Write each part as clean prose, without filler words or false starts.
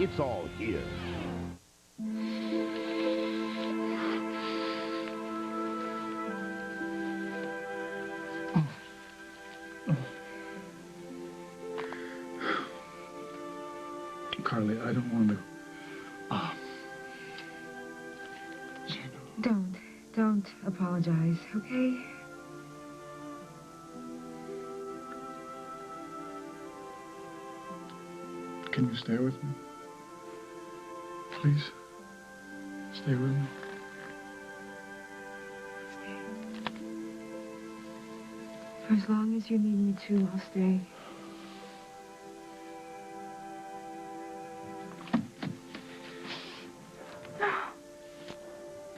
It's all here. Carly, I don't want to... Don't apologize, okay? Can you stay with me? Please? Stay with me? For as long as you need me to, I'll stay.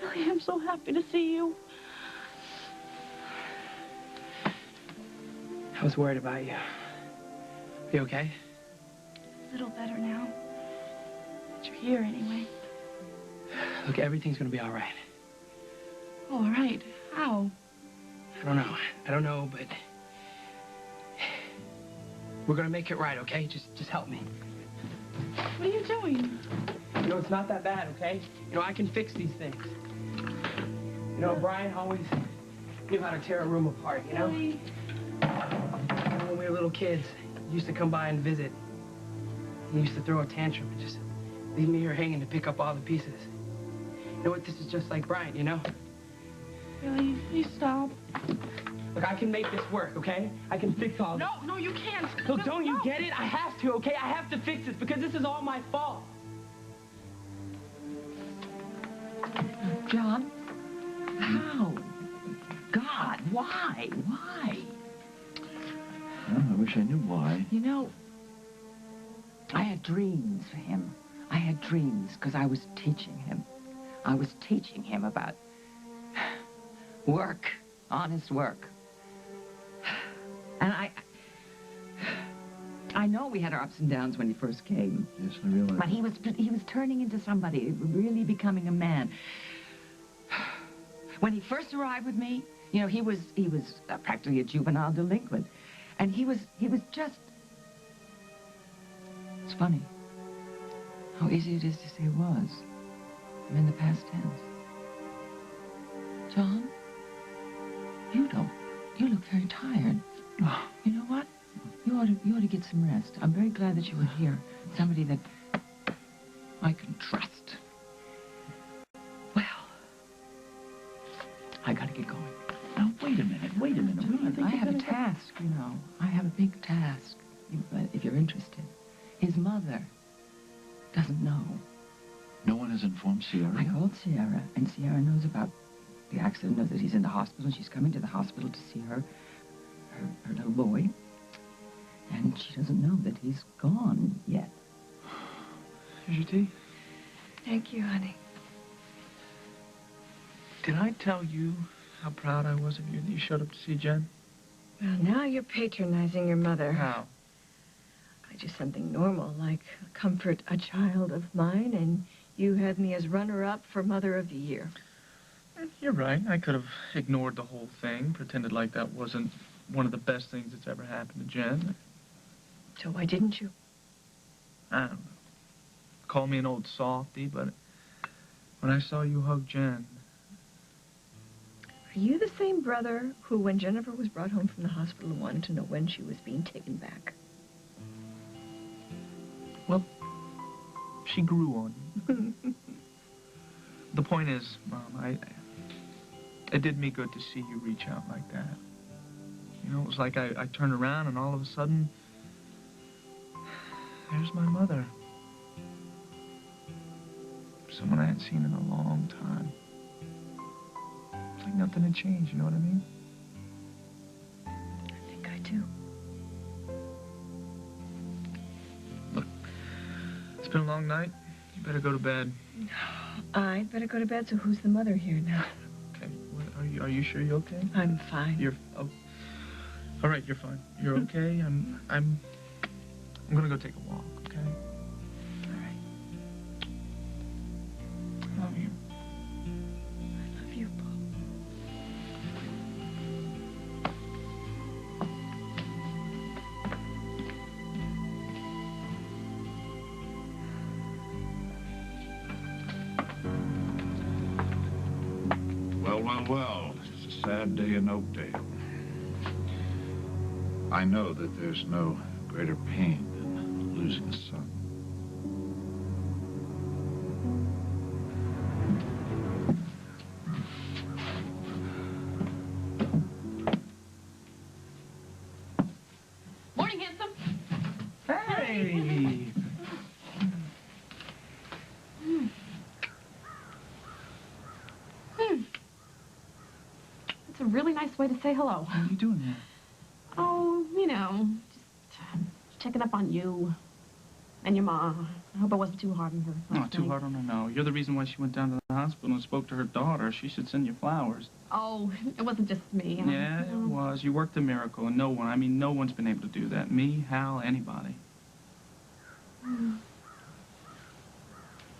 Billy, I'm so happy to see you. I was worried about you. You okay? A little better now. But you're here anyway. Look, everything's gonna be all right. All right. How? I don't know, but we're gonna make it right, okay? Just help me. What are you doing? You know, it's not that bad, okay? You know, I can fix these things. You know, Brian always knew how to tear a room apart, you know? Billy. When we were little kids, he used to come by and visit. He used to throw a tantrum and just leave me here hanging to pick up all the pieces. You know what? This is just like Brian, you know? Billy, please stop. Look, I can make this work, okay? I can fix all this. No, you can't. Look, don't you get it? I have to, okay? I have to fix this because this is all my fault. John? How? God, why? Why? Well, I wish I knew why. You know, I had dreams for him. I had dreams because I was teaching him. I was teaching him about work, honest work. And I know we had our ups and downs when he first came. Yes, I realize. But he was turning into somebody, really becoming a man. When he first arrived with me, you know, he was practically a juvenile delinquent. And he was just... It's funny how easy it is to say was. I'm in the past tense. John, you look very tired. You know what? You ought to get some rest. I'm very glad that you were here. Somebody that I can trust. Well, I gotta get going. Now, wait a minute. What do you think I you're have a gonna- task, you know. I have a big task, if you're interested. His mother doesn't know. No one has informed Sierra? I called Sierra, and Sierra knows about the accident, knows that he's in the hospital, and she's coming to the hospital to see her little boy. And she doesn't know that he's gone yet. Here's your tea. Thank you, honey. Did I tell you how proud I was of you that you showed up to see Jen? Well, now you're patronizing your mother. How? I just something normal, like comfort a child of mine, and you had me as runner-up for Mother of the Year. You're right. I could have ignored the whole thing, pretended like that wasn't one of the best things that's ever happened to Jen. So why didn't you? I don't know. Call me an old softy, but when I saw you hug Jen... Are you the same brother who, when Jennifer was brought home from the hospital, wanted to know when she was being taken back? Well, she grew on you. The point is, Mom, it did me good to see you reach out like that. You know, it was like I turned around and all of a sudden, there's my mother. Someone I hadn't seen in a long time. It's like nothing had changed, you know what I mean? I think I do. Look, it's been a long night. You better go to bed. I'd better go to bed, so who's the mother here now? Okay, are you sure you're okay? I'm fine. You're, oh, all right, you're fine. You're okay? I'm gonna go take a walk, okay? All right. I love you. I love you, Paul. Well, well, it's a sad day in Oakdale. I know that there's no greater pain than losing a son. Morning, handsome. Hey! That's a really nice way to say hello. What are you doing here? Oh, you know, just checking up on you and your ma. I hope I wasn't too hard on her. Not too hard on her, no. You're the reason why she went down to the hospital and spoke to her daughter. She should send you flowers. Oh, it wasn't just me. Yeah, it was. You worked a miracle, and no one's been able to do that. Me, Hal, anybody. You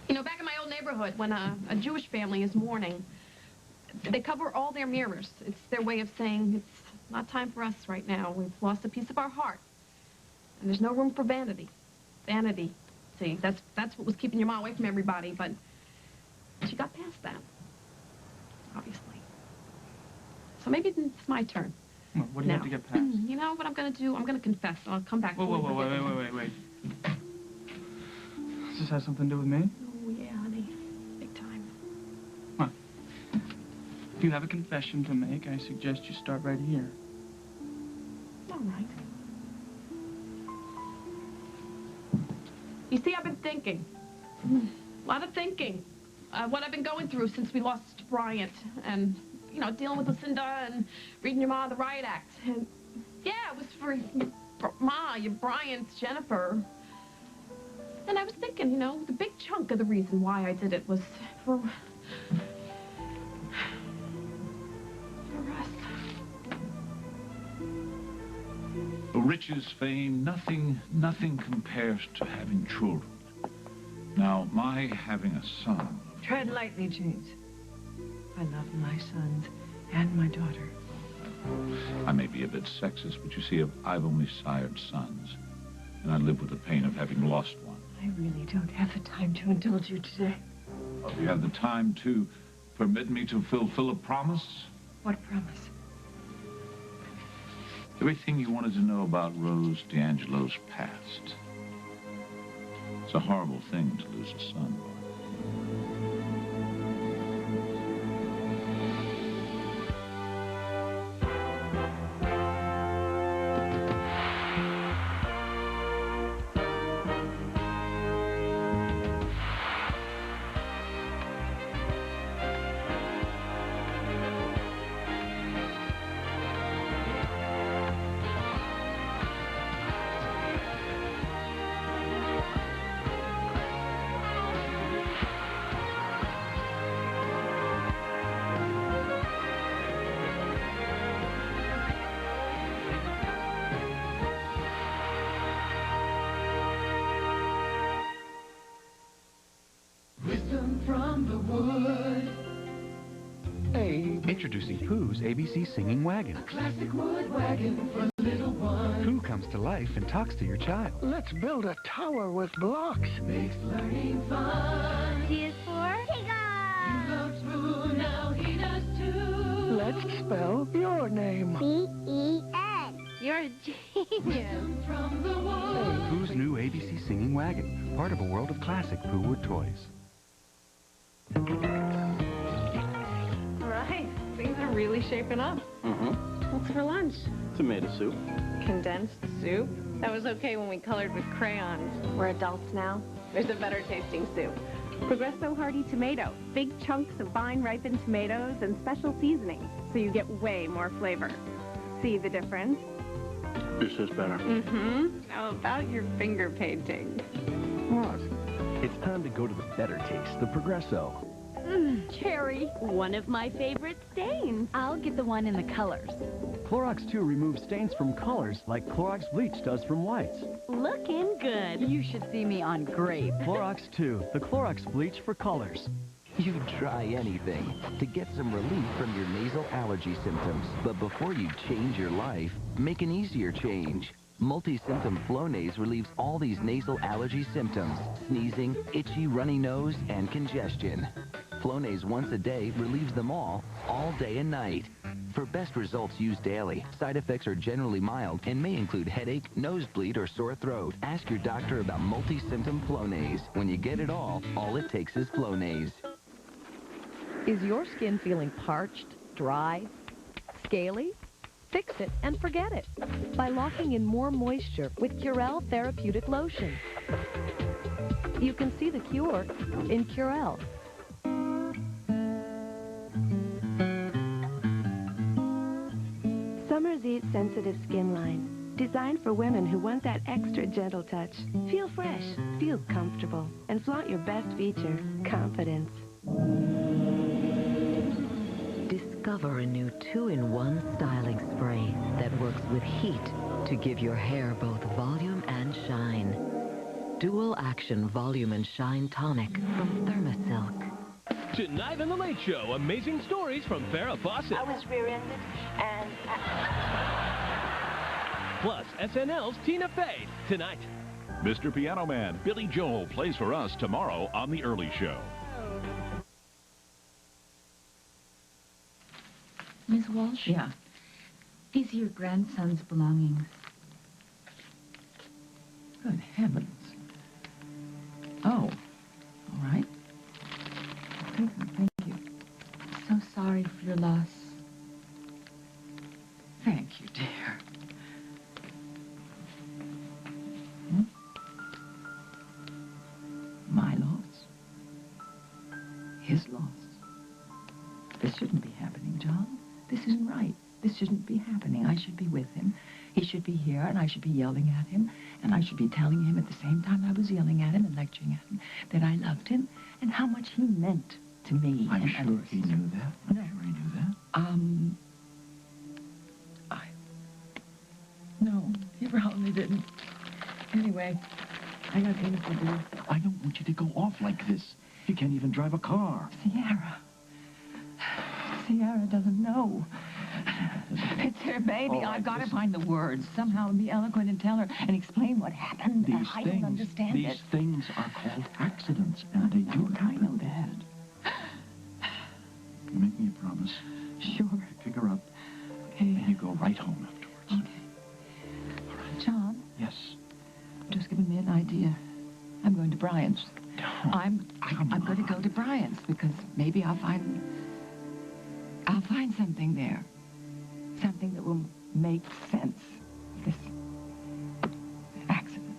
know, back in my old neighborhood, when a Jewish family is mourning, they cover all their mirrors. It's their way of saying it's not time for us right now. We've lost a piece of our heart. And there's no room for vanity. Vanity. See, that's what was keeping your mom away from everybody, but she got past that. Obviously. So maybe it's my turn. What do you have to get past? You know what I'm going to do? I'm going to confess. I'll come back. Wait. Does this have something to do with me? Oh, yeah, honey. Big time. What? If you have a confession to make, I suggest you start right here. All right. You see, I've been thinking. A lot of thinking. What I've been going through since we lost Bryant. And, you know, dealing with Lucinda and reading your Ma the Riot Act. And, yeah, it was for your Ma, your Bryant, Jennifer. And I was thinking, you know, the big chunk of the reason why I did it was for us. Riches, fame, nothing compares to having children. Now, my having a son... Tread lightly, James. I love my sons and my daughter. I may be a bit sexist, but you see, I've only sired sons. And I live with the pain of having lost one. I really don't have the time to indulge you today. Well, you have the time to permit me to fulfill a promise? What promise? Everything you wanted to know about Rose D'Angelo's past. It's a horrible thing to lose a son. Introducing Pooh's ABC Singing Wagon. A classic wood wagon for little one. Pooh comes to life and talks to your child. Let's build a tower with blocks. Makes learning fun. T is for Tiger. He loves Pooh, now he does too. Let's spell your name. B-E-N. You're a genius. From the wood. Pooh's new ABC Singing Wagon, part of a world of classic Pooh wood toys. Things are really shaping up. What's for lunch? Tomato soup. Condensed soup? That was okay when we colored with crayons. We're adults now. There's a better tasting soup. Progresso Hearty Tomato. Big chunks of vine-ripened tomatoes and special seasonings, so you get way more flavor. See the difference? This is better. How about your finger painting? What? It's time to go to the better taste, the Progresso. Cherry. One of my favorite stains. I'll get the one in the colors. Clorox 2 removes stains from colors like Clorox Bleach does from whites. Looking good. You should see me on grape. Clorox 2, the Clorox Bleach for colors. You'd try anything to get some relief from your nasal allergy symptoms. But before you change your life, make an easier change. Multi-symptom Flonase relieves all these nasal allergy symptoms: sneezing, itchy, runny nose, and congestion. Flonase once a day relieves them all day and night. For best results, use daily. Side effects are generally mild and may include headache, nosebleed, or sore throat. Ask your doctor about multi-symptom Flonase. When you get it all it takes is Flonase. Is your skin feeling parched, dry, scaly? Fix it and forget it by locking in more moisture with Curel Therapeutic Lotion. You can see the cure in Curel. Summer's Eat Sensitive Skin Line. Designed for women who want that extra gentle touch. Feel fresh, feel comfortable, and flaunt your best feature, confidence. Discover a new 2-in-1 styling spray that works with heat to give your hair both volume and shine. Dual Action Volume and Shine Tonic from Thermasilk. Tonight on The Late Show, amazing stories from Farrah Fawcett. I was rear-ended and... Plus, SNL's Tina Fey, tonight. Mr. Piano Man, Billy Joel plays for us tomorrow on The Early Show. Miss Walsh? Yeah. These are your grandson's belongings. Good heavens. Oh, all right. Okay, thank you. So sorry for your loss. Thank you, dear. My loss. His loss. This shouldn't be happening, John. This isn't right. This shouldn't be happening. I should be with him. He should be here, and I should be yelling at him, and I should be telling him at the same time I was yelling at him and lecturing at him that I loved him and how much he meant to me. I'm sure he knew that. I'm sure he knew that. No, he probably didn't. Anyway, I got things to do. I don't want you to go off like this. You can't even drive a car. Sierra doesn't know. It's her baby. Oh, I've got to find the words. Somehow be eloquent and tell her and explain what happened. I don't understand it. These things are called accidents, and they do happen. I know that. You make me a promise. Sure. Pick her up, Okay. and you go right home afterwards. Okay. John? Yes. Just giving me an idea. I'm going to Brian's. I'm going to go to Brian's because maybe I'll find something there. Something that will make sense. This accident.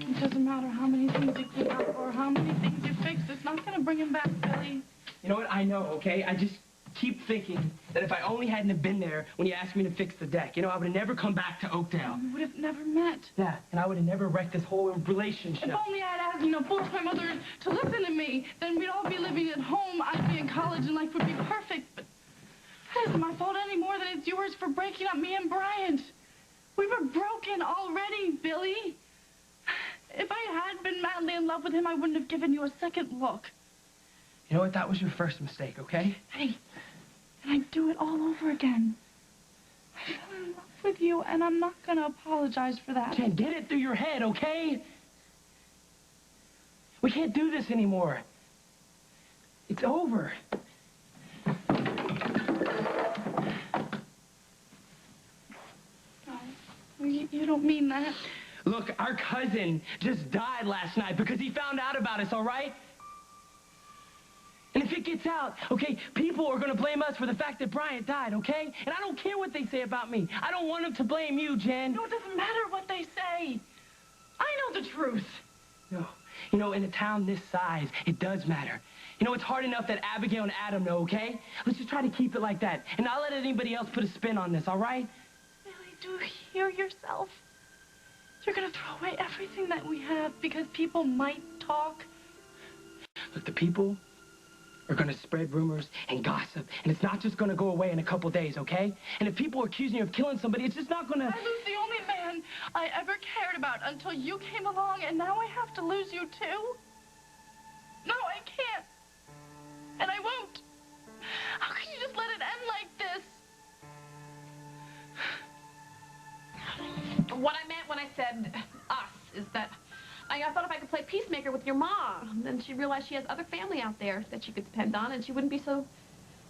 It doesn't matter how many things you clean up or how many things you fix. It's not going to bring him back, Billy. You know what? I know, okay? I just keep thinking that if I only hadn't have been there when you asked me to fix the deck, you know, I would have never come back to Oakdale. We would have never met. Yeah, and I would have never wrecked this whole relationship. If only I had asked, forced my mother to listen to me, then we'd all be living at home. I'd be in college and life would be perfect. But it isn't my fault any more than it's yours for breaking up me and Bryant. We were broken already, Billy. If I had been madly in love with him, I wouldn't have given you a second look. You know what? That was your first mistake, okay? Hey, and I'd do it all over again. I fell in love with you, and I'm not going to apologize for that. Jen, get it through your head, okay? We can't do this anymore. It's over. No, you don't mean that. Look, our cousin just died last night because he found out about us, all right? And if it gets out, okay, people are going to blame us for the fact that Bryant died, okay? And I don't care what they say about me. I don't want them to blame you, Jen. No, it doesn't matter what they say. I know the truth. No. You know, in a town this size, it does matter. You know, it's hard enough that Abigail and Adam know, okay? Let's just try to keep it like that. And not let anybody else put a spin on this, all right? Billy, do you hear yourself? You're going to throw away everything that we have because people might talk. Look, the people are going to spread rumors and gossip, and it's not just going to go away in a couple days, okay? And if people are accusing you of killing somebody, it's just not going to... I lose the only man I ever cared about until you came along, and now I have to lose you too? No, I can't. And I won't. How could you just let it end like this? What I meant when I said us is that I thought if I could play peacemaker with your mom, then she'd realize she has other family out there that she could depend on, and she wouldn't be so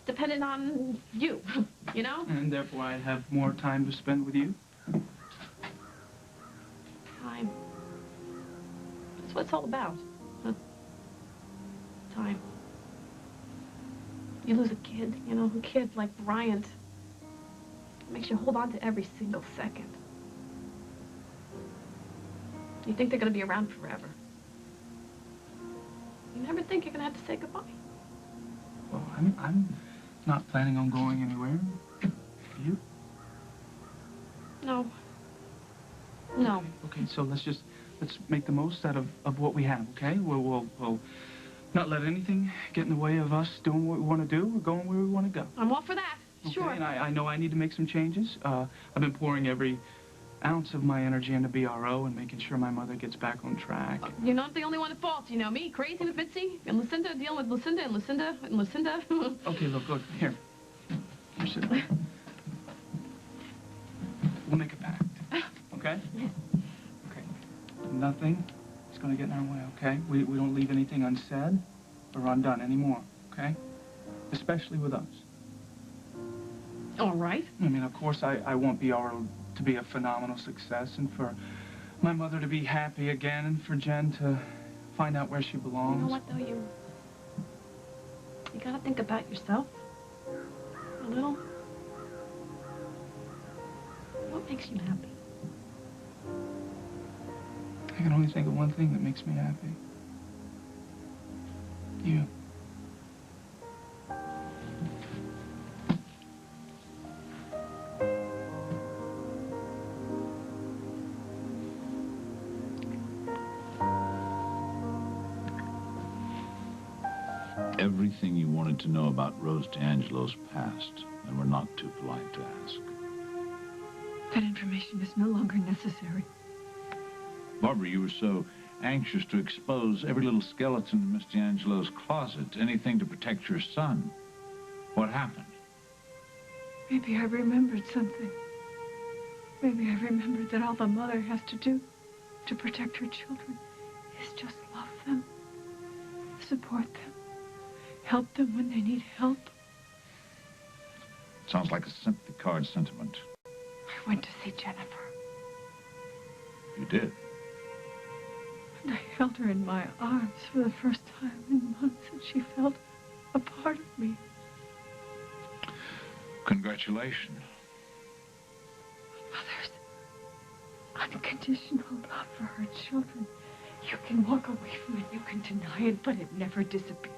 dependent on you, you know? And therefore I'd have more time to spend with you. Time. That's what it's all about. Huh? Time. You lose a kid, you know, a kid like Bryant. It makes you hold on to every single second. You think they're going to be around forever. You never think you're going to have to say goodbye. Well, I'm not planning on going anywhere. You? No. No. Okay, so let's make the most out of what we have, okay? We'll not let anything get in the way of us doing what we want to do. We're going where we want to go. I'm all for that. Okay, Sure. And I know I need to make some changes. I've been pouring every ounce of my energy into BRO and making sure my mother gets back on track. You're not the only one at fault, you know. Me, crazy with Mitzi, and Lucinda, dealing with Lucinda and Lucinda and Lucinda. Okay, look, here. Here, sit down. We'll make a pact, okay? Okay. Nothing is going to get in our way, okay? We don't leave anything unsaid or undone anymore, okay? Especially with us. All right. I mean, of course, I want BRO to be a phenomenal success and for my mother to be happy again and for Jen to find out where she belongs. You know what, though? You gotta think about yourself a little. What makes you happy? I can only think of one thing that makes me happy. You. Everything you wanted to know about Rose DeAngelo's past, and were not too polite to ask. That information is no longer necessary. Barbara, you were so anxious to expose every little skeleton in Miss DeAngelo's closet, anything to protect your son. What happened? Maybe I remembered something. Maybe I remembered that all the mother has to do to protect her children is just love them, support them, help them when they need help. Sounds like a sympathy card sentiment. I went to see Jennifer, You did? and I held her in my arms for the first time in months, and she felt a part of me. Congratulations. Mother's unconditional love for her children. You can walk away from it, you can deny it, but it never disappears.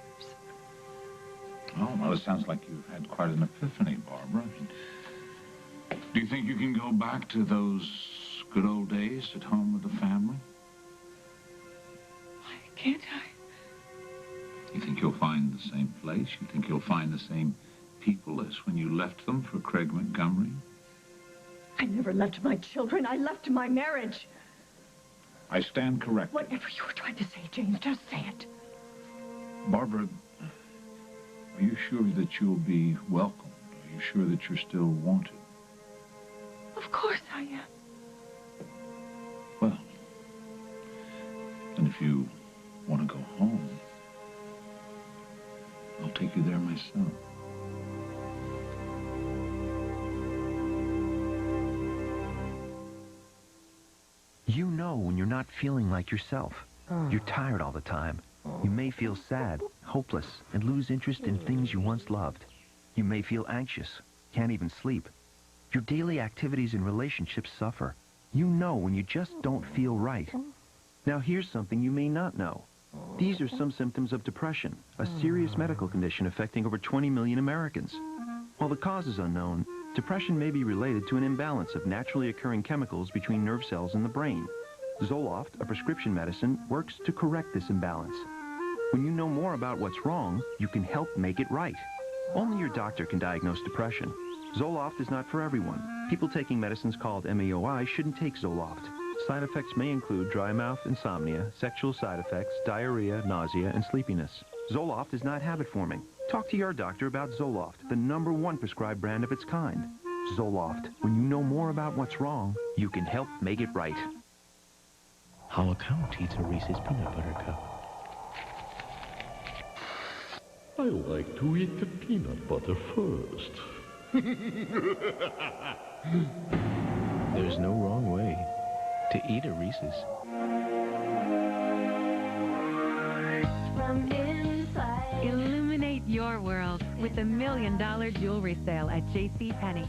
Oh, well, it sounds like you've had quite an epiphany, Barbara. Do you think you can go back to those good old days at home with the family? Why can't I? You think you'll find the same place? You think you'll find the same people as when you left them for Craig Montgomery? I never left my children. I left my marriage. I stand corrected. Whatever you were trying to say, James, just say it. Barbara, are you sure that you'll be welcomed? Are you sure that you're still wanted? Of course I am. Well, then if you want to go home, I'll take you there myself. You know when you're not feeling like yourself. You're tired all the time. You may feel sad, hopeless, and lose interest in things you once loved. You may feel anxious, can't even sleep. Your daily activities and relationships suffer. You know when you just don't feel right. Now here's something you may not know. These are some symptoms of depression, a serious medical condition affecting over 20 million Americans. While the cause is unknown, depression may be related to an imbalance of naturally occurring chemicals between nerve cells in the brain. Zoloft, a prescription medicine, works to correct this imbalance. When you know more about what's wrong, you can help make it right. Only your doctor can diagnose depression. Zoloft is not for everyone. People taking medicines called MAOI shouldn't take Zoloft. Side effects may include dry mouth, insomnia, sexual side effects, diarrhea, nausea, and sleepiness. Zoloft is not habit-forming. Talk to your doctor about Zoloft, the #1 prescribed brand of its kind. Zoloft. When you know more about what's wrong, you can help make it right. how a count eats a Reese's peanut butter cup. I like to eat the peanut butter first. There's no wrong way to eat a Reese's. From inside. Illuminate your world with the $1 Million Jewelry Sale at JCPenney.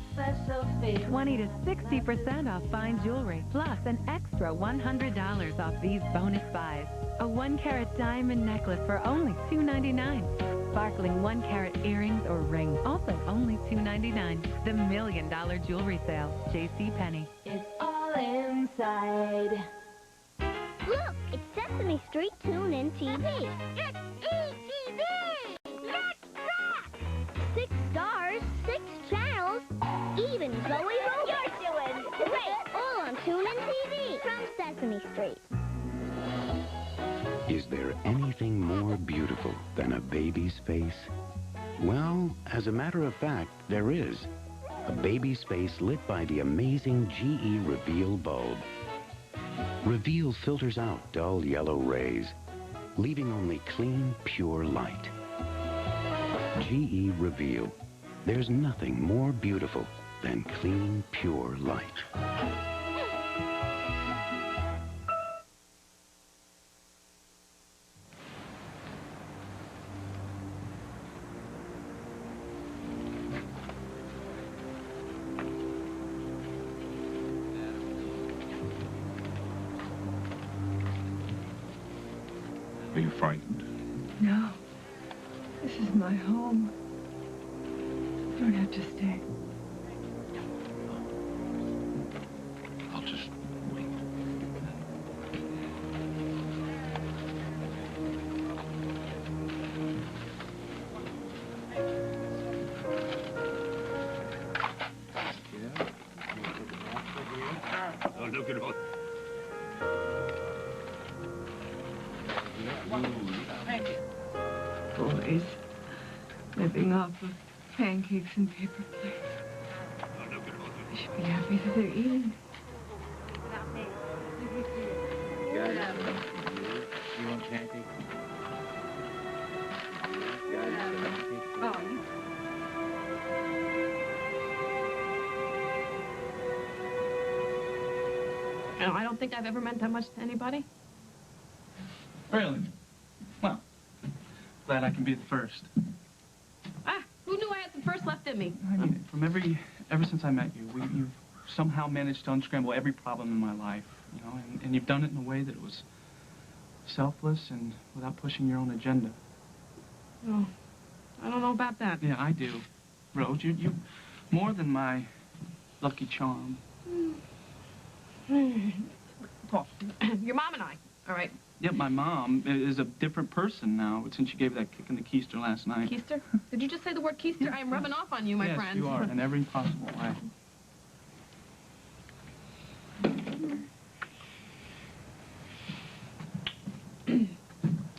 20 to 60% off fine jewelry, plus an extra $100 off these bonus buys. A 1-carat diamond necklace for only $2.99. Sparkling 1-carat earrings or ring, also only $2.99. The $1 Million Jewelry Sale, JCPenney. It's all inside. Look, it's Sesame Street TuneIn TV. It's ETV! Let's rock! 6 stars, 6 channels, even Zoe Robots. You're doing great! All on TuneIn TV from Sesame Street. Is there anything more beautiful than a baby's face? Well, as a matter of fact, there is. A baby's face lit by the amazing GE Reveal bulb. Reveal filters out dull yellow rays, leaving only clean, pure light. GE Reveal. There's nothing more beautiful than clean, pure light. Are you frightened? No. This is my home. You don't have to stay. I'll just wait. Oh, look at all. Boys living off of pancakes and paper plates. I should be happy that they're eating. You want pancakes? Oh. No, I don't think I've ever meant that much to anybody. Really? Well, glad I can be the first. Ah, who knew I had some first left in me? I mean, ever since I met you, you've somehow managed to unscramble every problem in my life, you know, and you've done it in a way that was selfless and without pushing your own agenda. Oh, I don't know about that. Yeah, I do. Rose, you more than my lucky charm. Your mom and I, all right? Yep, my mom is a different person now since you gave that kick in the keister last night. Keister? Did you just say the word keister? I am rubbing off on you, my yes, friend. Yes, you are, in every possible way.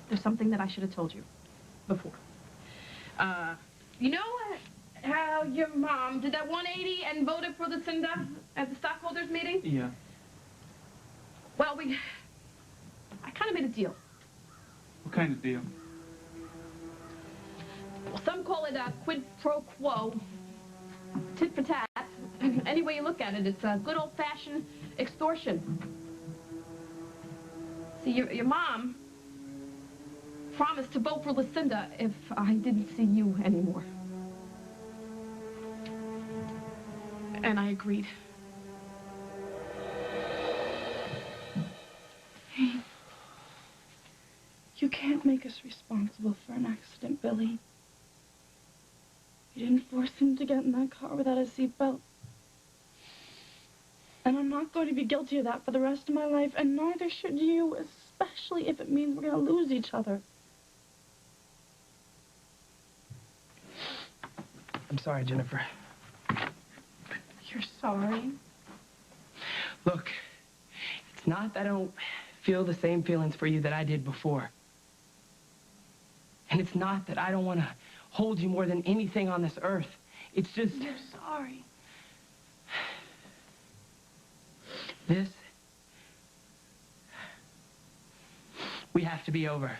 There's something that I should have told you before. You know how your mom did that 180 and voted for Lucinda at the stockholders meeting? Yeah. Well, I kind of made a deal. What kind of deal? Well, some call it a quid pro quo, tit for tat. Any way you look at it, it's a good old-fashioned extortion. See, your mom promised to vote for Lucinda if I didn't see you anymore. And I agreed. Hey, you can't make us responsible for an accident, Billy. You didn't force him to get in that car without a seatbelt. And I'm not going to be guilty of that for the rest of my life, and neither should you, especially if it means we're going to lose each other. I'm sorry, Jennifer. You're sorry? Look, it's not that I don't feel the same feelings for you that I did before. And it's not that I don't want to hold you more than anything on this earth. It's just... You're sorry. This We have to be over.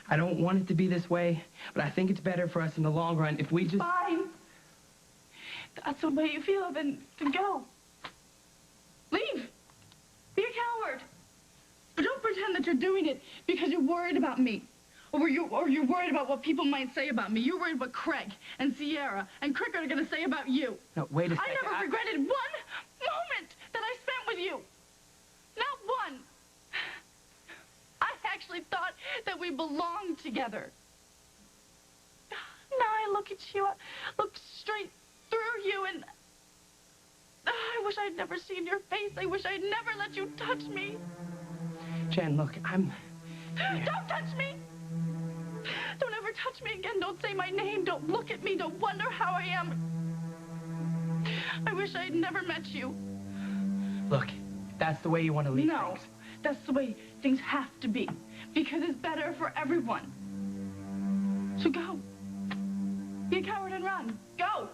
I don't want it to be this way, but I think it's better for us in the long run if we just... Fine. That's the way you feel, then go. Leave. Be a coward. But don't pretend that you're doing it because you're worried about me. Or you're worried about what people might say about me. You're worried what Craig and Sierra and Cricket are going to say about you. No, wait a second. I never regretted one moment that I spent with you. Not one. I actually thought that we belonged together. Now I look at you, I look straight through you, and I wish I'd never seen your face. I wish I'd never let you touch me. Jen, look, I'm... Don't touch me! Don't ever touch me again. Don't say my name. Don't look at me. Don't wonder how I am. I wish I'd never met you. Look, that's the way you want to leave No, things. that's the way things have to be. Because it's better for everyone. So go. Be a coward and run. Go.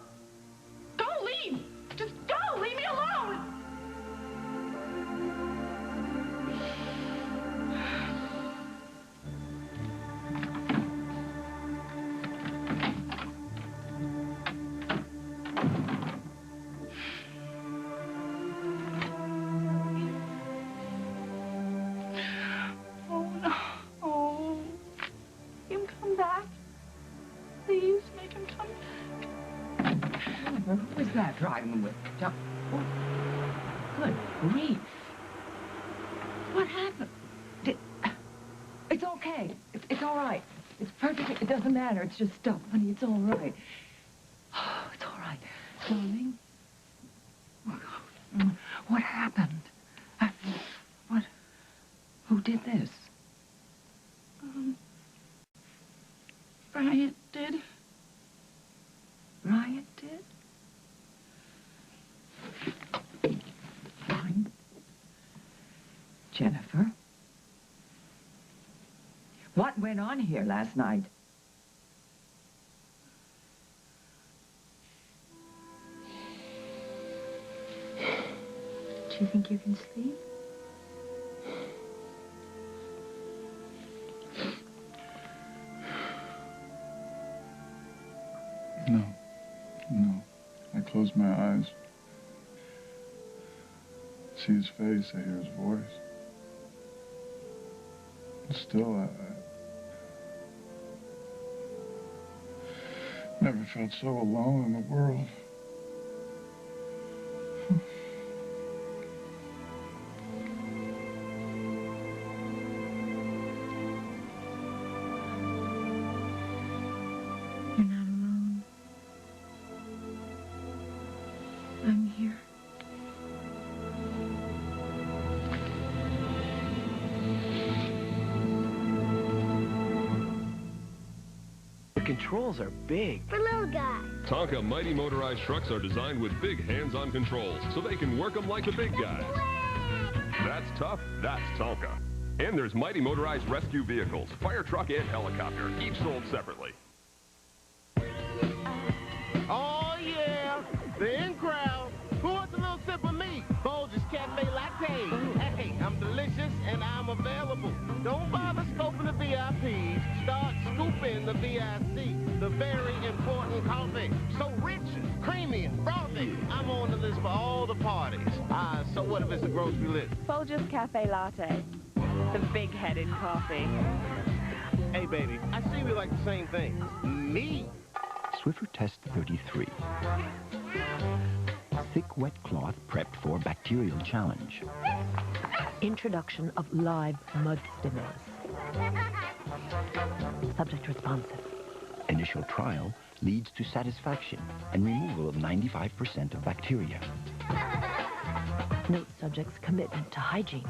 Go, leave. Just go. Leave me alone. Who is that driving with? Oh, good grief. What happened? It's okay. It's all right. It's perfect. It doesn't matter. It's just stuff, honey. It's all right. Oh, it's all right. Darling. What happened? What? Who did this? Bryant did. Bryant did? Fine. Jennifer? What went on here last night? Do you think you can sleep? No. I close my eyes. See his face, I hear his voice. And still, I never felt so alone in the world. You're not alone. I'm here. The controls are big. For little guys. Tonka mighty motorized trucks are designed with big hands-on controls, so they can work them like the big guys. That's tough, that's Tonka. And there's mighty motorized rescue vehicles, fire truck and helicopter, each sold separately. Oh, yeah, the in crowd. Who wants a little sip of me? Folgers Cafe Latte. Hey, I'm delicious and I'm available. Don't bother scoping the VIPs. Start scooping the VIC. The very important coffee. So rich, creamy, and frothy. I'm on the list for all the parties. So what if it's a grocery list? Folgers Cafe Latte. The big-headed coffee. Hey, baby, I see we like the same thing. Me. Swiffer Test 33. Thick wet cloth prepped for bacterial challenge. Introduction of live mud stimulus. Subject responsive. Initial trial leads to satisfaction and removal of 95% of bacteria. Note subject's commitment to hygiene.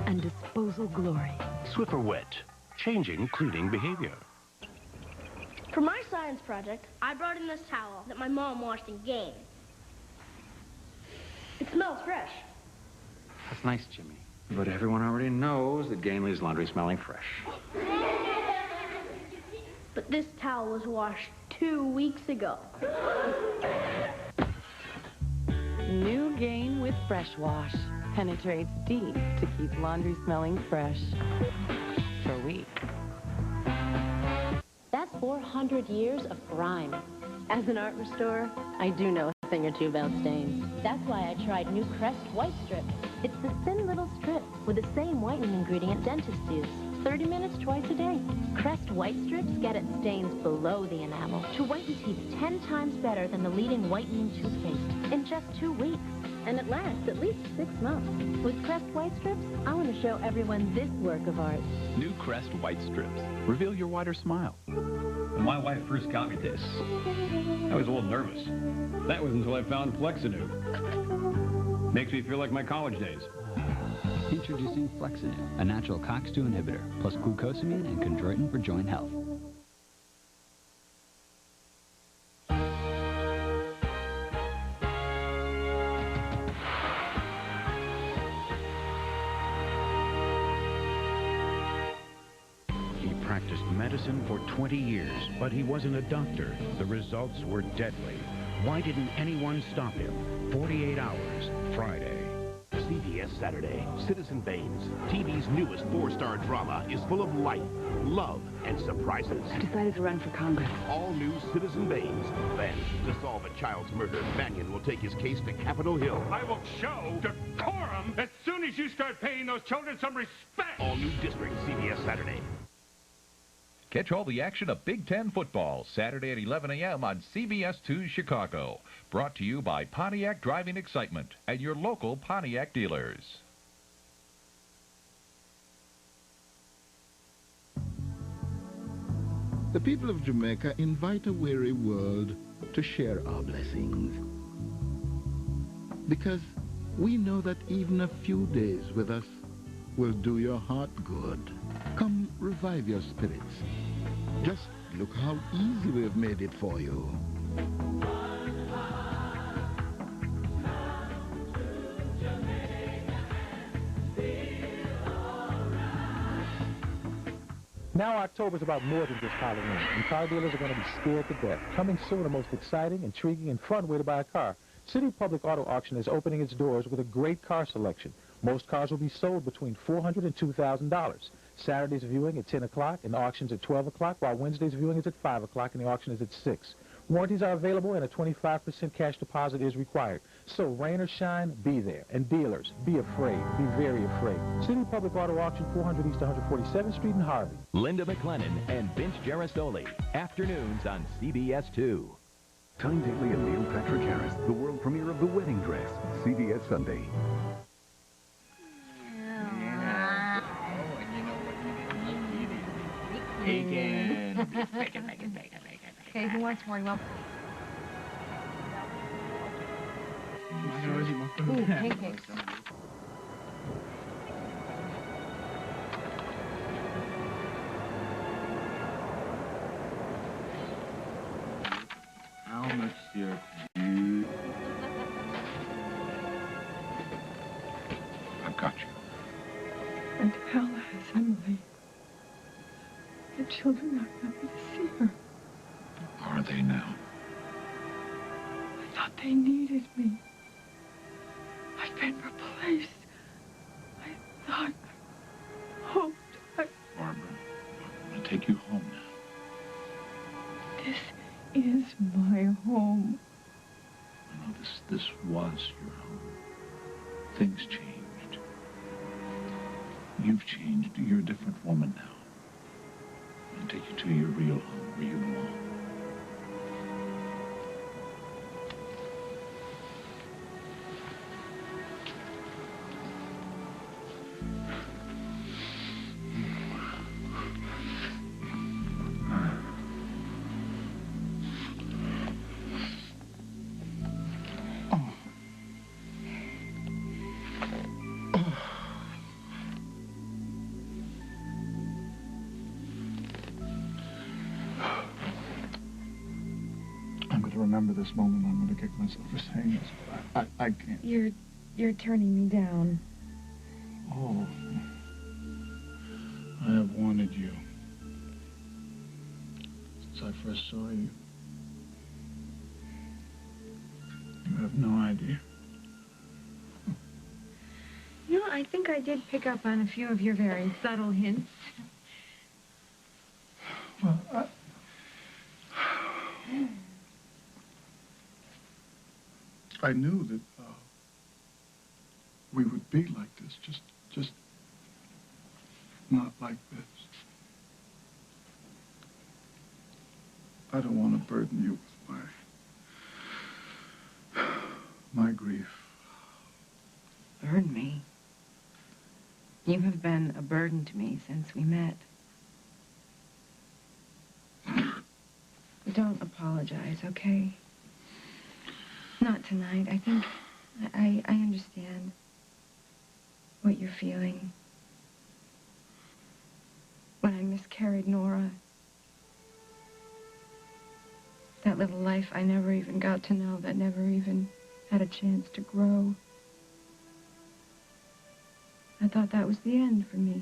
And disposal glory. Swiffer Wet, changing cleaning behavior. For my science project, I brought in this towel that my mom washed in game. It smells fresh. That's nice, Jimmy. But everyone already knows that Gain leaves laundry smelling fresh. But this towel was washed 2 weeks ago. New Gain with with Fresh Wash. Penetrates deep to keep laundry smelling fresh. For weeks. That's 400 years of grime. As an art restorer, I do know a thing or two about stains. That's why I tried new Crest White Strips. It's the thin little strips with the same whitening ingredient dentists use. 30 minutes twice a day. Crest White Strips get at stains below the enamel to whiten teeth 10 times better than the leading whitening toothpaste in just 2 weeks. And it lasts at least 6 months. With Crest White Strips, I want to show everyone this work of art. New Crest White Strips. Reveal your wider smile. When my wife first got me this, I was a little nervous. That was until I found Flexinu. Makes me feel like my college days. Introducing Flexinu, a natural COX-2 inhibitor, plus glucosamine and chondroitin for joint health. He practiced medicine for 20 years, but he wasn't a doctor. The results were deadly. Why didn't anyone stop him? 48 Hours, Friday. CBS Saturday, Citizen Baines, TV's newest 4-star drama, is full of life, love, and surprises. I decided to run for Congress. All new Citizen Baines. Then, to solve a child's murder, Mannion will take his case to Capitol Hill. I will show decorum as soon as you start paying those children some respect. All new district, CBS Saturday. Catch all the action of Big Ten football Saturday at 11 a.m. on CBS 2 Chicago. Brought to you by Pontiac Driving Excitement and your local Pontiac dealers. The people of Jamaica invite a weary world to share our blessings. Because we know that even a few days with us will do your heart good. Come revive your spirits. Just look how easy we've made it for you. Now October's about more than just Halloween, and car dealers are going to be scared to death. Coming soon, the most exciting, intriguing, and fun way to buy a car. City Public Auto Auction is opening its doors with a great car selection. Most cars will be sold between $400 and $2,000. Saturday's viewing at 10 o'clock and auctions at 12 o'clock, while Wednesday's viewing is at 5 o'clock and the auction is at 6. Warranties are available and a 25% cash deposit is required. So rain or shine, be there. And dealers, be afraid. Be very afraid. City Public Auto Auction, 400 East 147th Street in Harvey. Linda McLennan and Vince Gerasoli. Afternoons on CBS 2. Tyne Daly and Neil Patrick Harris, the world premiere of The Wedding Dress, CBS Sunday. Bacon. Bacon. Okay, who wants more? You want... Ooh, pancakes. How much syrup? I've got you. And how has Emily? The children are happy to see her. Are they now? I thought they needed me. I've been replaced. I thought, hoped, Barbara, I'm going to take you home now. This is my home. No, this was your home. Things changed. You've changed. You're a different woman now. I'm going to take you to your real home where you belong. Remember this moment, I'm going to kick myself for saying this. I can't. You're turning me down. Oh. I have wanted you. Since I first saw you. You have no idea. I think I did pick up on a few of your very subtle hints. Well, I knew that we would be like this, just not like this. I don't want to burden you with my grief. Burden me? You have been a burden to me since we met. Don't apologize, okay? Not tonight. I think I understand what you're feeling. When I miscarried Nora, that little life I never even got to know, that never even had a chance to grow. I thought that was the end for me.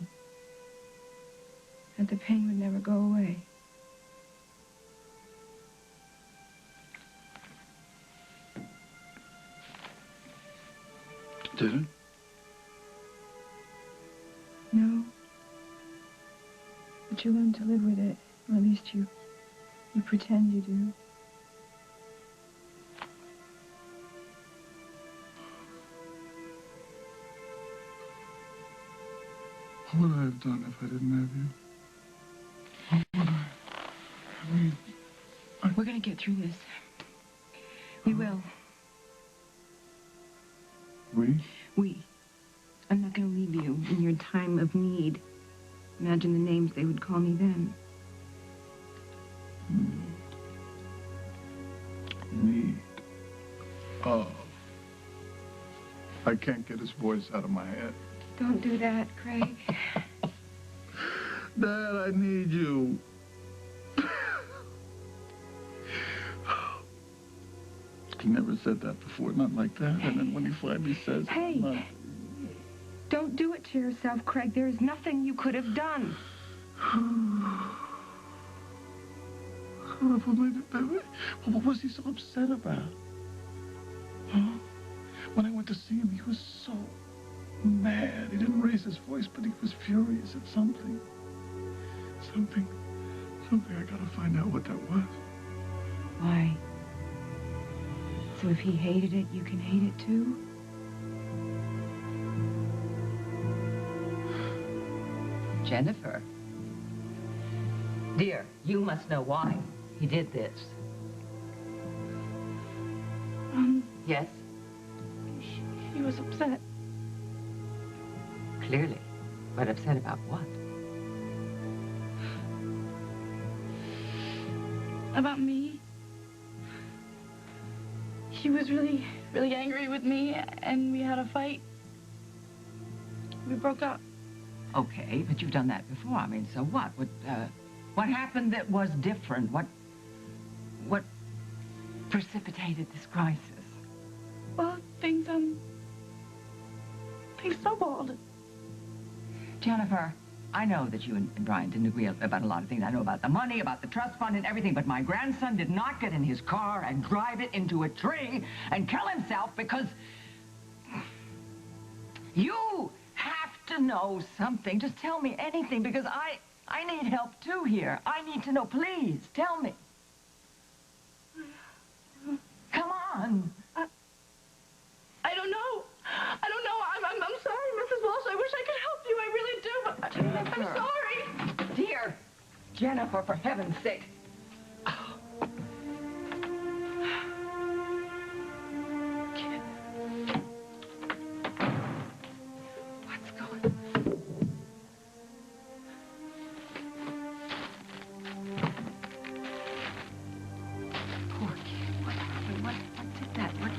That the pain would never go away. Did it? No. But you learn to live with it, or at least you pretend you do. What would I have done if I didn't have you? What would I mean, We're gonna get through this. We will. We? We. I'm not gonna leave you in your time of need. Imagine the names they would call me then. Need. Oh. I can't get his voice out of my head. Don't do that, Craig. Dad, I need you. He never said that before, not like that. And then when he finally says it, Hey, not... don't do it to yourself, Craig. There is nothing you could have done. What was he so upset about? Huh? When I went to see him, he was so mad. He didn't raise his voice, but he was furious at something. Something. I gotta find out what that was. Why? So if he hated it, you can hate it too? Jennifer. Dear, you must know why he did this. Yes? He was upset. Clearly. But upset about what? About me. He was really angry with me, and we had a fight. We broke up. Okay, but you've done that before. I mean, so what? What happened that was different? What precipitated this crisis? Well, things snowballed. Jennifer, I know that you and Brian didn't agree about a lot of things. I know about the money, about the trust fund and everything, but my grandson did not get in his car and drive it into a tree and kill himself because... You have to know something. Just tell me anything, because I need help too here. I need to know. Please, tell me. Come on. I don't know. I'm sorry, Mrs. Walsh. I wish I could help you. I really do, but Jennifer. I'm sorry. Dear Jennifer, for heaven's sake. What's going on? Poor kid. What happened? What did that? What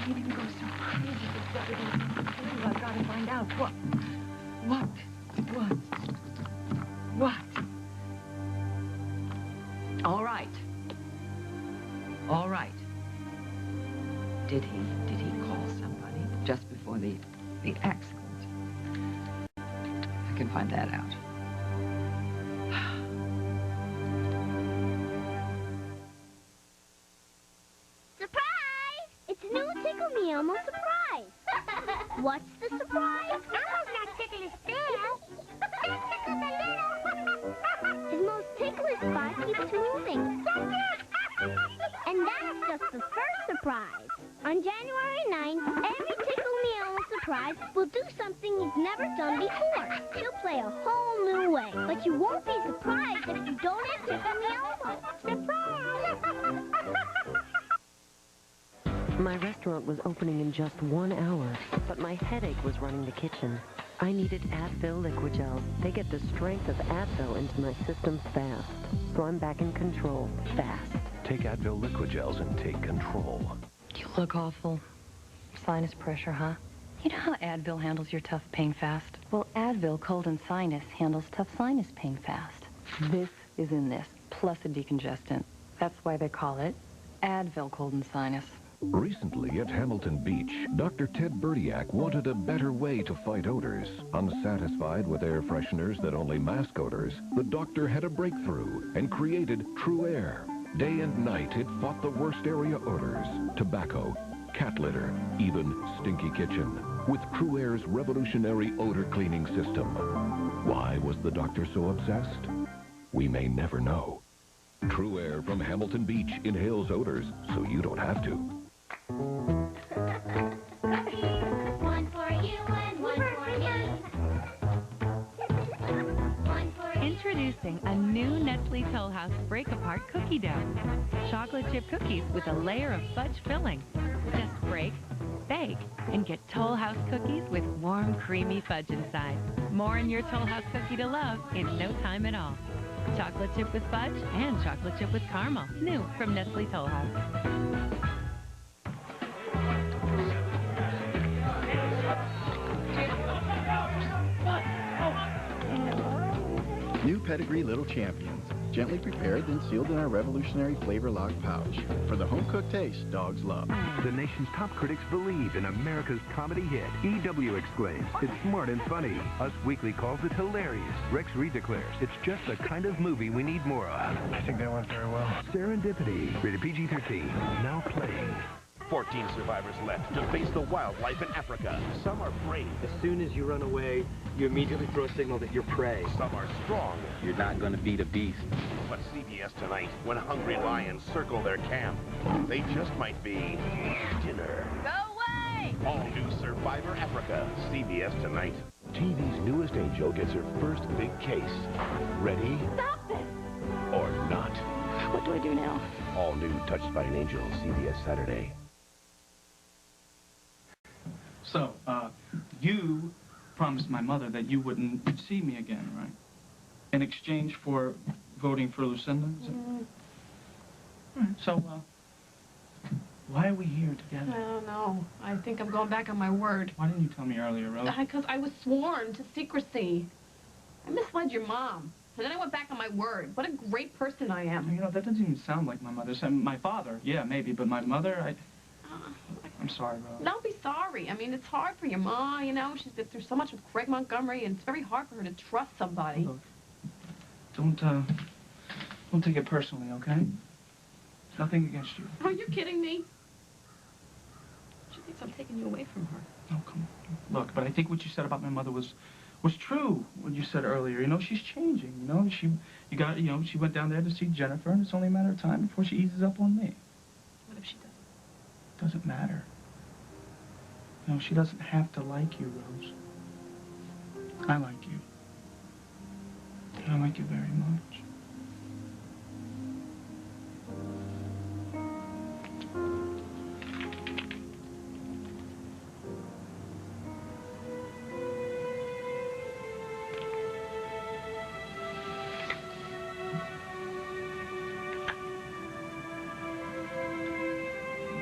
made him go so crazy? I've got to find out. What? All right. Did he call somebody just before the accident? I can find that out. Surprise! It's new Tickle Me Elmo surprise. What's the surprise? Elmo's not tickling his tail. That tickles a little. His most ticklish spot keeps moving. And that's just the first surprise. On January 9th, every Tickle Me Elmo surprise will do something he's never done before. He'll play a whole new way. But you won't be surprised if you don't have Tickle Me Elmo. Surprise! My restaurant was opening in just 1 hour, but my headache was running the kitchen. I needed Advil liquid gels. They get the strength of Advil into my system fast, so I'm back in control fast. Take Advil liquid gels and take control. You look awful. Sinus pressure, huh? You know how Advil handles your tough pain fast? Well, Advil Cold and Sinus handles tough sinus pain fast. This is in this, plus a decongestant. That's why they call it Advil Cold and Sinus. Recently at Hamilton Beach, Dr. Ted Berdiak wanted a better way to fight odors. Unsatisfied with air fresheners that only mask odors, the doctor had a breakthrough and created True Air. Day and night, it fought the worst area odors: tobacco, cat litter, even stinky kitchen. With True Air's revolutionary odor cleaning system. Why was the doctor so obsessed? We may never know. True Air from Hamilton Beach inhales odors so you don't have to. One for you and one for me. Introducing a new Nestle Toll House Break-Apart Cookie Dough. Chocolate chip cookies with a layer of fudge filling. Just break, bake, and get Toll House cookies with warm, creamy fudge inside. More in your Toll House cookie to love in no time at all. Chocolate chip with fudge and chocolate chip with caramel. New from Nestle Toll House. New Pedigree Little Champions. Gently prepared, then sealed in our revolutionary flavor lock pouch. For the home-cooked taste dogs love. The nation's top critics believe in America's comedy hit. EW exclaims, it's smart and funny. Us Weekly calls it hilarious. Rex Reed declares, it's just the kind of movie we need more of. I think that went very well. Serendipity, rated PG-13, now playing. 14 survivors left to face the wildlife in Africa. Some are brave. As soon as you run away, you immediately throw a signal that you're prey. Some are strong. You're not going to beat a beast. But CBS tonight, when hungry lions circle their camp, they just might be dinner. Go away! All new Survivor Africa. CBS tonight. TV's newest angel gets her first big case. Ready? Stop this! Or not. What do I do now? All new Touched by an Angel. CBS Saturday. So, you promised my mother that you wouldn't see me again, right? In exchange for voting for Lucinda? So, why are we here together? I don't know. I think I'm going back on my word. Why didn't you tell me earlier, Rose? Because I was sworn to secrecy. I misled your mom. And then I went back on my word. What a great person I am. You know, that doesn't even sound like my mother. My father, yeah, maybe, but my mother, I'm sorry, Rose. Don't be sorry. I mean, it's hard for your ma, you know. She's been through so much with Craig Montgomery, and it's very hard for her to trust somebody. Look, don't take it personally, okay? It's nothing against you. Are you kidding me? She thinks I'm taking you away from her. Oh, come on. Look, but I think what you said about my mother was true. What you said earlier. You know, she's changing. You know, she went down there to see Jennifer, and it's only a matter of time before she eases up on me. What if she doesn't? Doesn't matter. You know, she doesn't have to like you, Rose. I like you. I like you very much.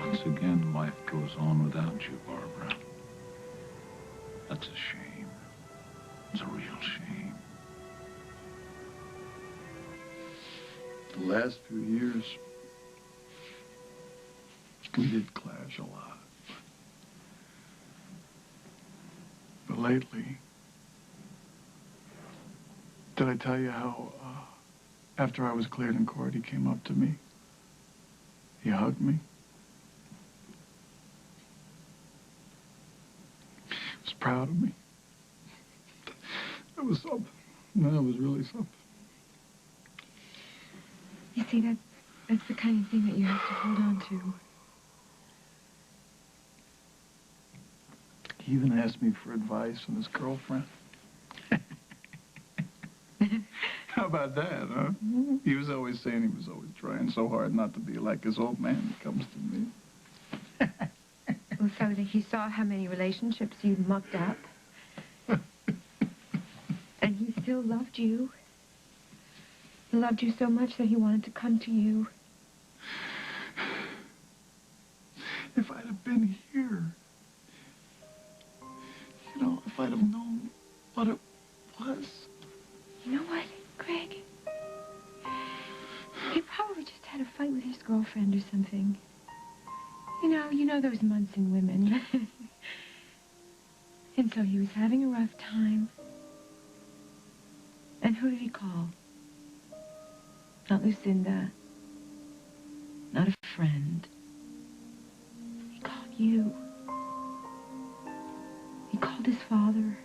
Once again, life goes on without you, Barbara. That's a shame. It's a real shame. The last few years, we did clash a lot. But lately, did I tell you how, after I was cleared in court, he came up to me? He hugged me. was proud of me. That was something. That was really something. You see, that's the kind of thing that you have to hold on to. He even asked me for advice on his girlfriend. How about that, huh? He was always saying he was always trying so hard not to be like his old man when it comes to me. Well, so that he saw how many relationships you'd mucked up. And he still loved you. He loved you so much that he wanted to come to you. If I'd have been here, you know, if I'd have known what it was. You know what, Greg? He probably just had a fight with his girlfriend or something. You know those Munson women. And so he was having a rough time. And who did he call? Not Lucinda. Not a friend. He called you. He called his father.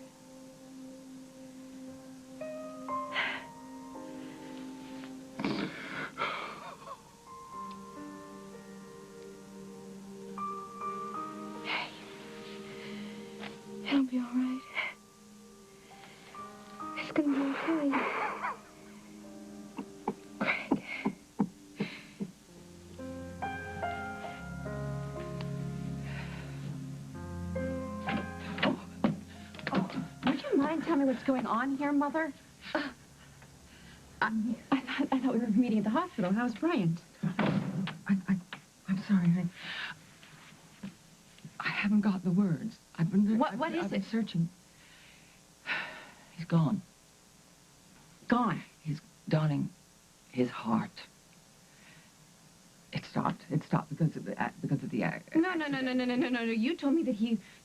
It'll be all right. It's gonna be okay. Greg. Would you mind telling me what's going on here, Mother? I thought we were meeting at the hospital. How's Bryant? I'm sorry. I haven't got the words. I've been searching. He's gone. Gone? He's donning his heart. It stopped because of the No. You told me that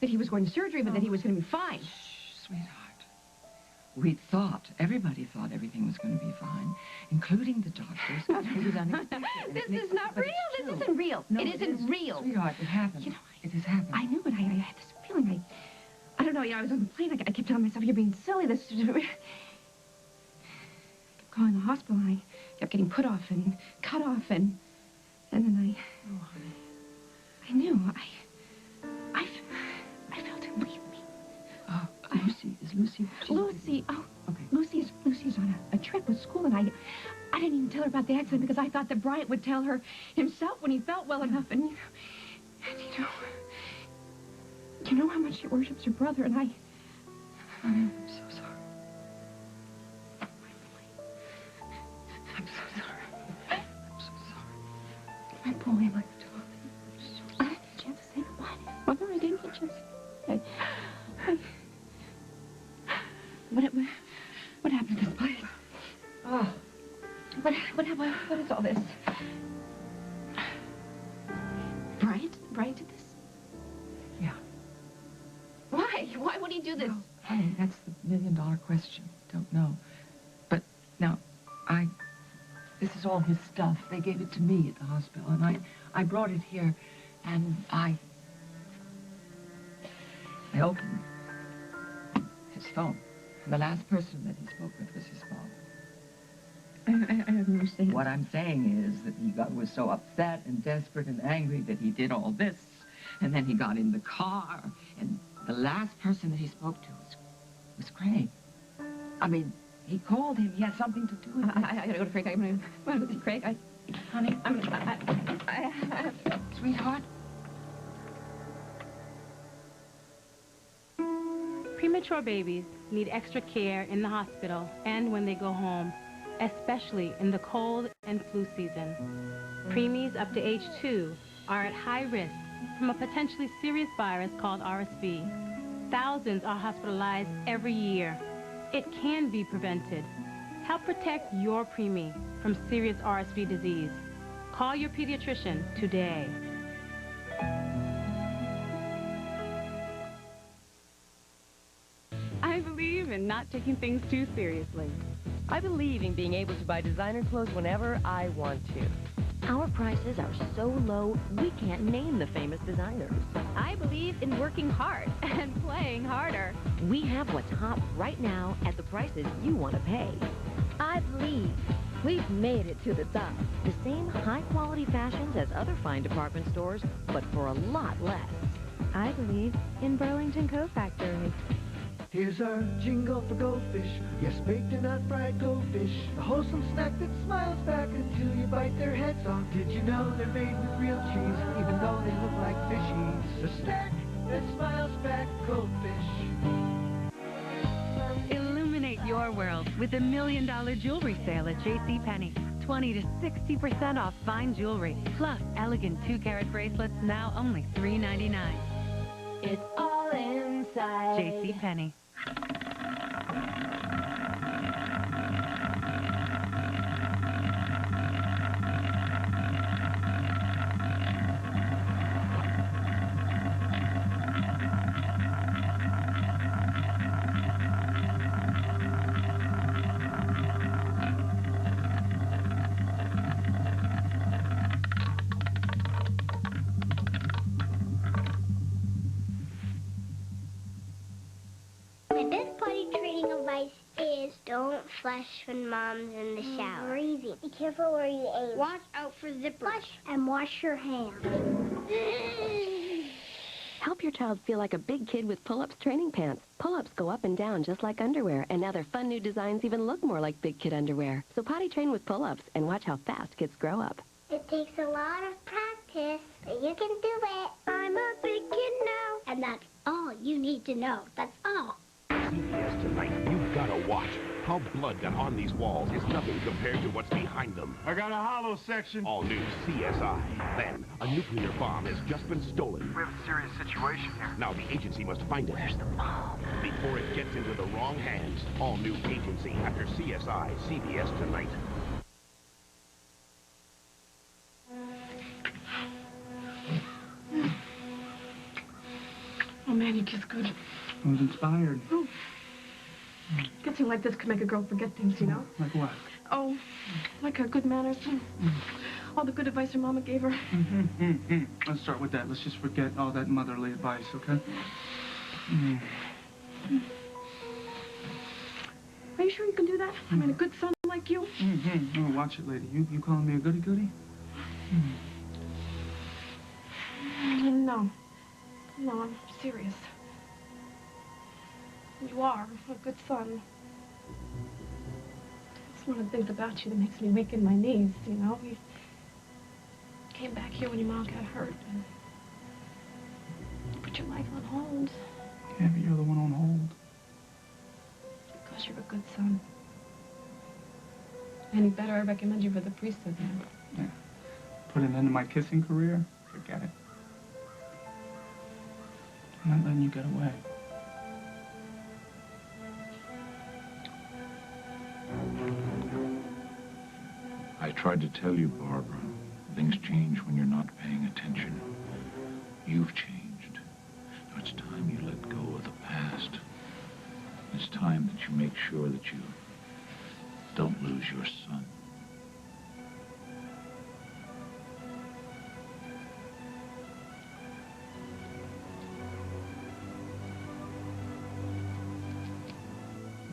he was going to surgery, but that he was going to be fine. Shh, sweetheart. We thought, everybody thought everything was going to be fine, including the doctors. It was unexpected. This is not real. This isn't real. No, it isn't real. Sweetheart, it happened. You know, it has happened. I knew it. I had this feeling. I don't know. I was on the plane. I kept telling myself, you're being silly. I kept calling the hospital, and I kept getting put off and cut off, and then Oh, honey. I knew. I felt him leave me. Oh, Lucy. Is Lucy? Lucy. Oh, okay. Lucy's on a trip with school, and I didn't even tell her about the accident because I thought that Bryant would tell her himself when he felt well enough, and you know how much she worships her brother, and I'm so sorry. I'm so sorry. I'm so sorry. My boy, my darling. I didn't get a chance to say goodbye. Mother, I didn't get a chance. What happened to this place? Oh. What is all this? Bryant did this? Yeah. Why? Why would he do this? Well, honey, that's the million-dollar question. Don't know. But now, this is all his stuff. They gave it to me at the hospital, and I brought it here, and I opened his phone. And the last person that he spoke with was his father. I don't understand. What I'm saying is that he was so upset and desperate and angry that he did all this, and then he got in the car, and the last person that he spoke to was Craig. I mean, he called him. He had something to do with it. I gotta go to Craig. I'm gonna go see Craig. Honey, I have to. Sweetheart. Premature babies need extra care in the hospital and when they go home, especially in the cold and flu season. Preemies up to age 2 are at high risk from a potentially serious virus called RSV. Thousands are hospitalized every year. It can be prevented. Help protect your preemie from serious RSV disease. Call your pediatrician today. I believe in not taking things too seriously. I believe in being able to buy designer clothes whenever I want to. Our prices are so low, we can't name the famous designers. I believe in working hard and playing harder. We have what's hot right now at the prices you want to pay. I believe we've made it to the top. The same high-quality fashions as other fine department stores, but for a lot less. I believe in Burlington Coat Factory. Here's our jingle for goldfish. Yes, baked and not fried goldfish. A wholesome snack that smiles back until you bite their heads off. Did you know they're made with real cheese, even though they look like fishies? A snack that smiles back, goldfish. Illuminate your world with $1 million jewelry sale at JCPenney. 20 to 60% off fine jewelry, plus elegant 2-carat bracelets now only $3.99. It's all inside. JCPenney. My best potty training advice is don't flush when mom's in the shower. Breathing. Be careful where you aim. Watch out for zippers. Flush and wash your hands. Help your child feel like a big kid with pull-ups training pants. Pull-ups go up and down just like underwear, and now their fun new designs even look more like big kid underwear. So potty train with pull-ups and watch how fast kids grow up. It takes a lot of practice, but you can do it. I'm a big kid now. And that's all you need to know. That's all. CBS Tonight, you've got to watch. How blood got on these walls is nothing compared to what's behind them. I got a hollow section. All new CSI. Then, a nuclear bomb has just been stolen. We have a serious situation here. Now the agency must find it. Where's the bomb? Before it gets into the wrong hands. All new agency after CSI, CBS Tonight. Oh, man, you kiss good. I was inspired. Oh. Kissing like this could make a girl forget things, you know? Like what? Oh, like her good manners. All the good advice her mama gave her. Let's start with that. Let's just forget all that motherly advice, okay? Are you sure you can do that? I mean, a good son like you? Oh, watch it, lady. You calling me a goody-goody? No. No, I'm serious. You are a good son. It's one of the things about you that makes me weak in my knees, you know? You came back here when your mom got hurt and you put your life on hold. Yeah, but you're the one on hold. Because you're a good son. Any better, I recommend you for the priesthood now. Yeah. Put an end to my kissing career? Forget it. I'm not letting you get away. I tried to tell you, Barbara, things change when you're not paying attention. You've changed. Now it's time you let go of the past. It's time that you make sure that you don't lose your son.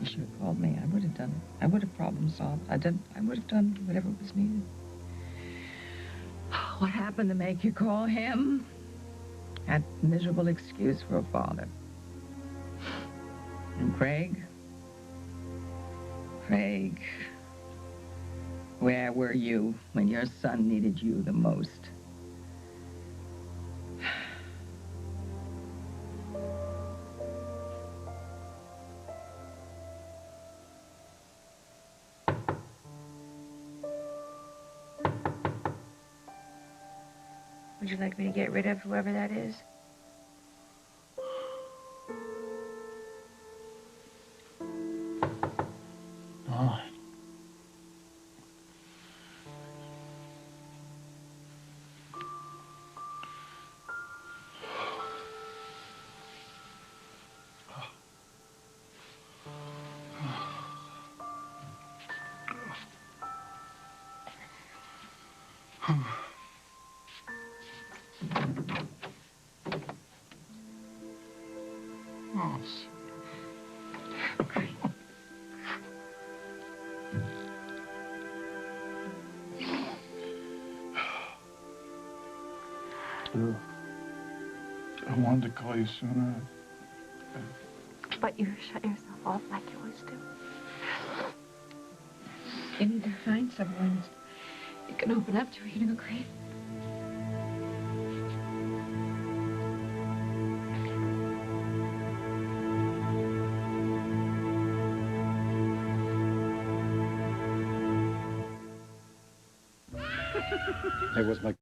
You should have called me. I would have done it. I would have problem solved. I would have done whatever was needed. What happened to make you call him? That miserable excuse for a father. And Craig? Craig, where were you when your son needed you the most? Would you like me to get rid of whoever that is? No. Oh, I wanted to call you sooner. But you shut yourself off like you always do. You need to find someone you can open up to, you know, Grace. It was my